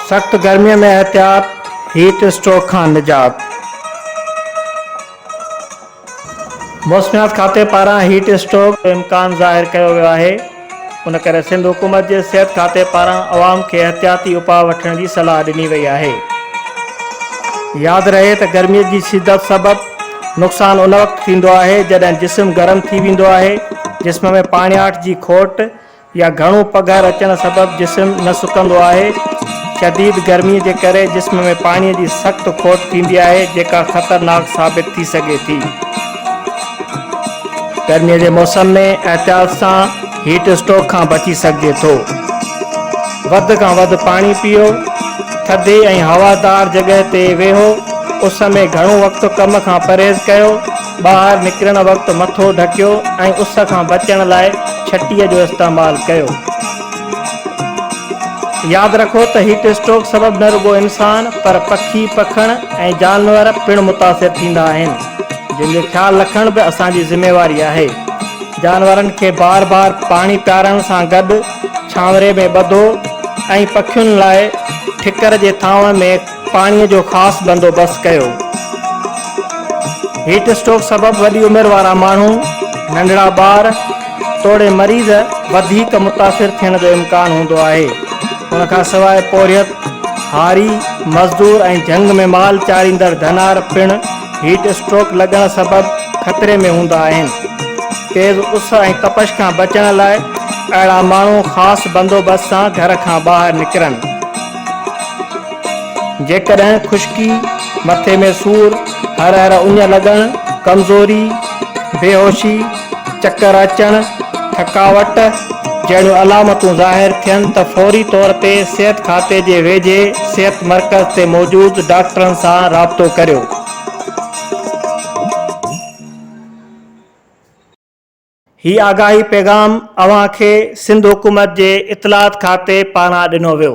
सख्त गर्मियों में एहतियात, हीट स्ट्रोक खां निजात। मौसमियात खाते पारां हीट स्ट्रोक जो इम्कान ज़ाहिर कियो वियो आहे। उन करे सिंध हुकूमत जे सिहत खाते पारां अवाम खे एहतियाती उपाउ वठण जी सलाह ॾिनी वई आहे। यादि रहे त गर्मीअ जी शिदत सबबि नुक़सानु उन वक़्तु थींदो आहे जॾहिं जिस्म गरम थी वेंदो आहे, जिस्म में पाणियाठ जी खोट या घणो पघर अचण सबबि जिस्म न सुकंदो आहे। शदीद गर्मीअ जे करे जिस्म में पाणीअ जी सख़्त खोट थींदी आहे जेका ख़तरनाक साबित थी सघे थी। गर्मीअ जे मौसम में एहतियात सां हीट स्ट्रोक खां बची सघिजे थो। वधि खां वधि पाणी पीओ, थधे ऐं हवादार जॻह ते वेहो, उस में घणो वक़्तु कम खां परहेज़ कयो, ॿाहिरि निकिरण वक़्तु मथो ढकियो ऐं उस खां बचण लाइ छटीअ जो इस्तेमालु कयो। यादि रखो त हीट स्ट्रोक सबबि न रुगो इंसान पर पखी पखण ऐं जानवर पिणु मुतासिर थींदा आहिनि, जिन जो ख़्यालु रखण बि असांजी ज़िम्मेवारी आहे। जानवरनि खे बार बार पाणी पियारण सां गॾु छांवरे में ॿधो ऐं पखियुनि लाइ ठिकर जे थांव में पाणीअ जो ख़ासि बंदोबस्तु कयो। हीट स्ट्रोक सबबि वॾी उमिरि वारा माण्हू, नंढड़ा ॿार, तोड़े मरीज़ वधीक मुतासिर थियण जो इम्कान हूंदो आहे। उनखां सवाइ पोरियत, हारी, मज़दूर ऐं जंग में माल चाढ़ींदड़ धनार पिणु हीट स्ट्रोक लॻण सबबि ख़तरे में हूंदा आहिनि। तेज़ उस ऐं तपश खां बचण लाइ अहिड़ा माण्हू ख़ासि बंदोबस्त सां घर खां ॿाहिरि निकिरनि। जेकॾहिं खुश्की, मथे में सूर, हर उञ लॻण, कमज़ोरी, बेहोशी, चकर अचणु, थकावट जहिड़ियूं अलामतूं ज़ाहिर थियनि त फ़ौरी तौर ते सिहत खाते जे वेझे सिहत मर्कज़ ते मौजूदु डॉक्टरनि सां राबितो करियो। ही आगाही पैगाम अव्हां खे सिंध हुकूमत जे इतलात खाते पारां ॾिनो वियो।